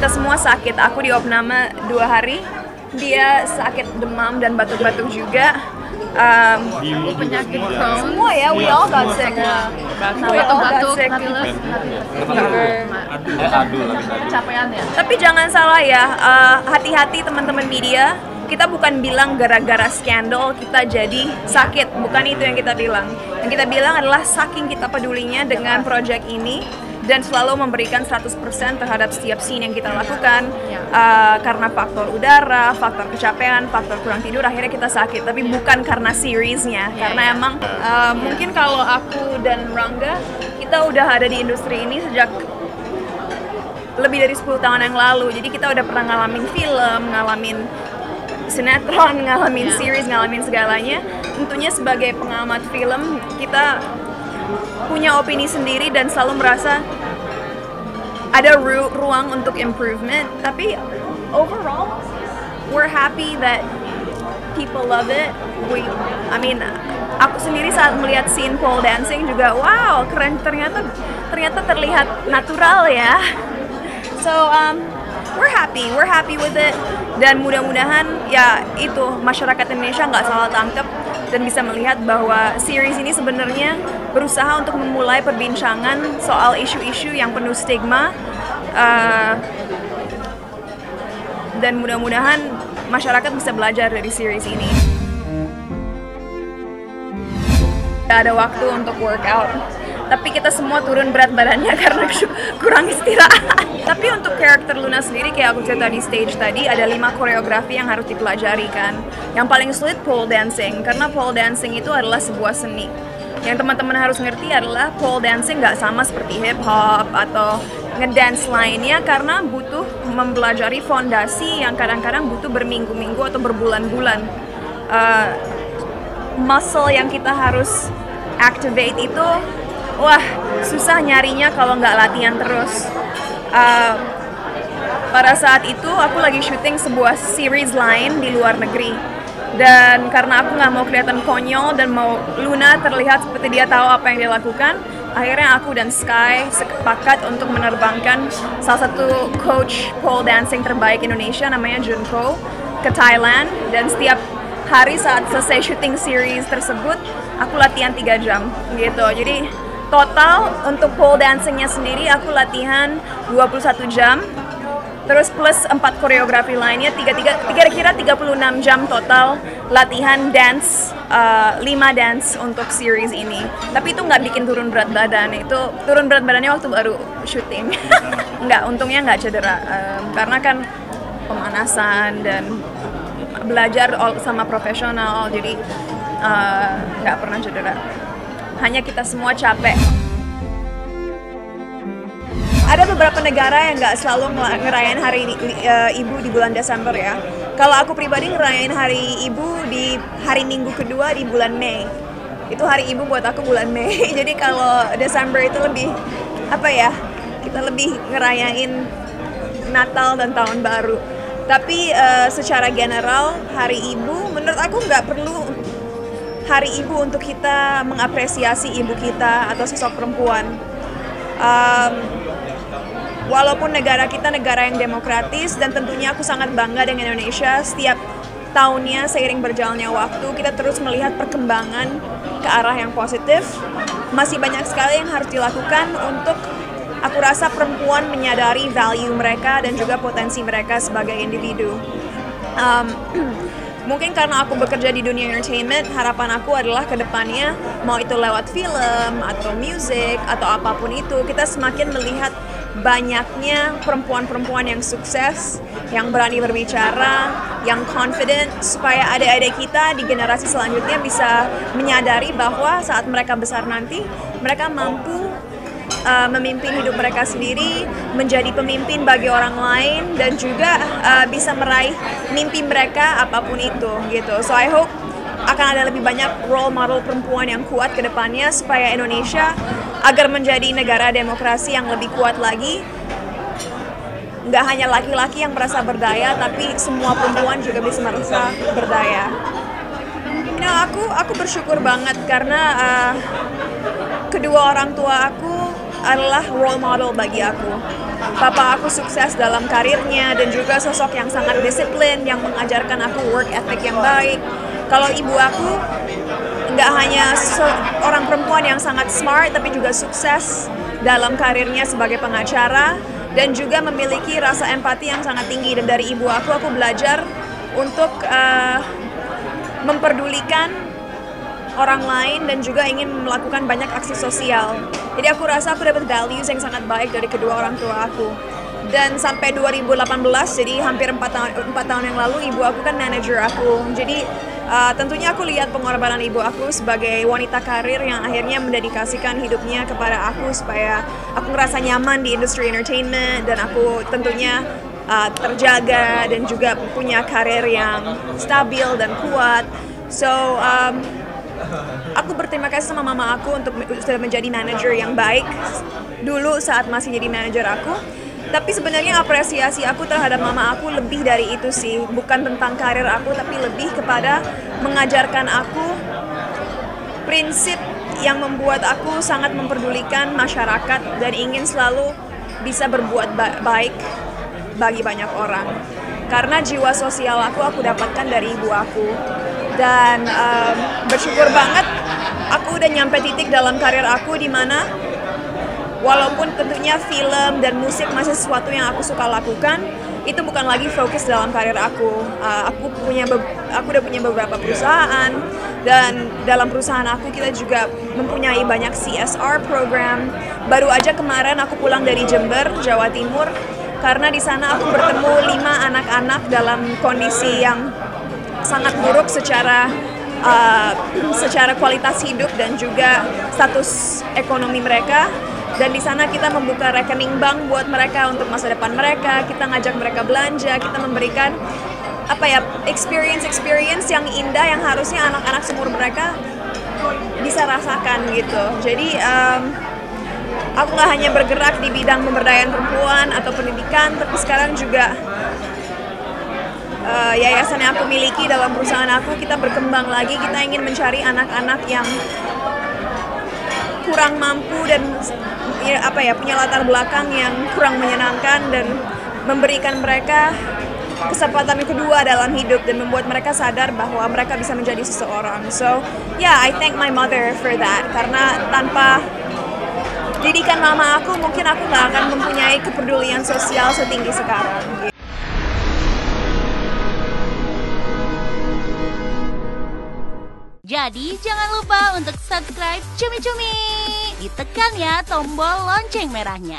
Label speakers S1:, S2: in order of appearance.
S1: kita semua sakit. Aku di opname 2 hari, dia sakit demam dan batuk-batuk juga.
S2: Penyakit Crohn.
S1: Semua ya, we all got sick. We all got sick.
S2: Kecapean ya.
S1: Tapi jangan salah ya, hati-hati teman-teman media. Kita bukan bilang gara-gara skandal kita jadi sakit, bukan itu yang kita bilang. Yang kita bilang adalah saking kita pedulinya dengan project ini dan selalu memberikan 100% terhadap setiap scene yang kita lakukan. Karena faktor udara, faktor kecapean, faktor kurang tidur, akhirnya kita sakit. Tapi bukan karena seriesnya, karena emang mungkin kalau aku dan Rangga, kita udah ada di industri ini sejak lebih dari 10 tahun yang lalu. Jadi kita udah pernah ngalamin film, ngalamin sinetron, ngalamin series, ngalamin segalanya. Tentunya sebagai pengamat film, kita punya opini sendiri dan selalu merasa ada ruang untuk improvement. Tapi overall, we're happy that people love it. Aku sendiri saat melihat scene pole dancing juga, wow, keren, ternyata terlihat natural ya. So we're happy with it, dan mudah-mudahan ya itu masyarakat Indonesia nggak salah tangkap dan bisa melihat bahwa series ini sebenarnya berusaha untuk memulai perbincangan soal isu-isu yang penuh stigma, dan mudah-mudahan masyarakat bisa belajar dari series ini. Gak ada waktu untuk workout, tapi kita semua turun berat badannya karena kurang istirahat. Tapi untuk karakter Luna sendiri, kayak aku cerita di stage tadi, ada 5 koreografi yang harus dipelajari kan. Yang paling sulit pole dancing, karena pole dancing itu adalah sebuah seni. Yang teman-teman harus ngerti adalah pole dancing nggak sama seperti hip hop atau ngedance lainnya, karena butuh mempelajari fondasi yang kadang-kadang butuh berminggu-minggu atau berbulan-bulan. Muscle yang kita harus activate itu, wah, susah nyarinya kalau nggak latihan terus. Pada saat itu aku lagi syuting sebuah series lain di luar negeri, dan karena aku nggak mau kelihatan konyol dan mau Luna terlihat seperti dia tahu apa yang dia lakukan, akhirnya aku dan Sky sepakat untuk menerbangkan salah satu coach pole dancing terbaik Indonesia, namanya Junko, ke Thailand. Dan setiap hari saat selesai syuting series tersebut, aku latihan 3 jam gitu. Jadi total untuk pole dancingnya sendiri aku latihan 21 jam, terus plus 4 koreografi lainnya, kira-kira 36 jam total latihan dance, 5 dance untuk series ini. Tapi itu nggak bikin turun berat badan, itu turun berat badannya waktu baru syuting. Untungnya nggak cedera, karena kan pemanasan dan belajar sama profesional, jadi nggak pernah cedera. Hanya kita semua capek. Ada beberapa negara yang nggak selalu ngerayain hari ibu di bulan Desember ya. Kalau aku pribadi ngerayain hari ibu di hari Minggu kedua di bulan Mei. Itu hari ibu buat aku bulan Mei. Jadi kalau Desember itu lebih kita lebih ngerayain Natal dan Tahun Baru. Tapi secara general hari ibu menurut aku nggak perlu hari ibu untuk kita mengapresiasi ibu kita atau sosok perempuan. Walaupun negara kita negara yang demokratis, dan tentunya aku sangat bangga dengan Indonesia, setiap tahunnya seiring berjalannya waktu kita terus melihat perkembangan ke arah yang positif. Masih banyak sekali yang harus dilakukan untuk, aku rasa, perempuan menyadari value mereka dan juga potensi mereka sebagai individu. Mungkin karena aku bekerja di dunia entertainment, harapan aku adalah ke depannya, mau itu lewat film atau musik atau apapun itu, kita semakin melihat banyaknya perempuan-perempuan yang sukses, yang berani berbicara, yang confident, supaya adik-adik kita di generasi selanjutnya bisa menyadari bahwa saat mereka besar nanti, mereka mampu memimpin hidup mereka sendiri, menjadi pemimpin bagi orang lain, dan juga bisa meraih mimpi mereka apapun itu gitu. So I hope akan ada lebih banyak role model perempuan yang kuat ke depannya, supaya Indonesia agar menjadi negara demokrasi yang lebih kuat lagi. Nggak hanya laki-laki yang merasa berdaya, tapi semua perempuan juga bisa merasa berdaya. Aku bersyukur banget karena kedua orang tua aku adalah role model bagi aku. Papa aku sukses dalam karirnya dan juga sosok yang sangat disiplin, yang mengajarkan aku work ethic yang baik. Kalau ibu aku nggak hanya seorang perempuan yang sangat smart, tapi juga sukses dalam karirnya sebagai pengacara dan juga memiliki rasa empati yang sangat tinggi. Dan dari ibu aku belajar untuk memperdulikan orang lain dan juga ingin melakukan banyak aksi sosial. Jadi aku rasa aku dapat values yang sangat baik dari kedua orang tua aku. Dan sampai 2018, jadi hampir 4 tahun yang lalu, ibu aku kan manajer aku. Jadi tentunya aku lihat pengorbanan ibu aku sebagai wanita karir yang akhirnya mendedikasikan hidupnya kepada aku supaya aku ngerasa nyaman di industri entertainment dan aku tentunya terjaga dan juga punya karir yang stabil dan kuat. So aku berterima kasih sama mama aku untuk sudah menjadi manajer yang baik dulu saat masih jadi manajer aku. Tapi sebenarnya apresiasi aku terhadap mama aku lebih dari itu sih. Bukan tentang karir aku, tapi lebih kepada mengajarkan aku prinsip yang membuat aku sangat memperdulikan masyarakat dan ingin selalu bisa berbuat baik bagi banyak orang. Karena jiwa sosial aku dapatkan dari ibu aku. Dan bersyukur banget aku udah nyampe titik dalam karir aku di mana walaupun tentunya film dan musik masih sesuatu yang aku suka lakukan, itu bukan lagi fokus dalam karir aku. Aku udah punya beberapa perusahaan dan dalam perusahaan aku kita juga mempunyai banyak CSR program. Baru aja kemarin aku pulang dari Jember, Jawa Timur, karena di sana aku bertemu 5 anak-anak dalam kondisi yang sangat buruk secara kualitas hidup dan juga status ekonomi mereka. Dan di sana kita membuka rekening bank buat mereka untuk masa depan mereka. Kita ngajak mereka belanja, kita memberikan experience yang indah yang harusnya anak-anak seumur mereka bisa rasakan gitu. Jadi aku nggak hanya bergerak di bidang pemberdayaan perempuan atau pendidikan, tapi sekarang juga yayasan yang aku miliki dalam perusahaan aku, kita berkembang lagi. Kita ingin mencari anak-anak yang kurang mampu dan punya latar belakang yang kurang menyenangkan dan memberikan mereka kesempatan kedua dalam hidup dan membuat mereka sadar bahwa mereka bisa menjadi seseorang. So, I thank my mother for that. Karena tanpa didikan mama aku, mungkin aku nggak akan mempunyai kepedulian sosial setinggi sekarang.
S3: Jadi jangan lupa untuk subscribe Cumi Cumi. Ditekan ya tombol lonceng merahnya.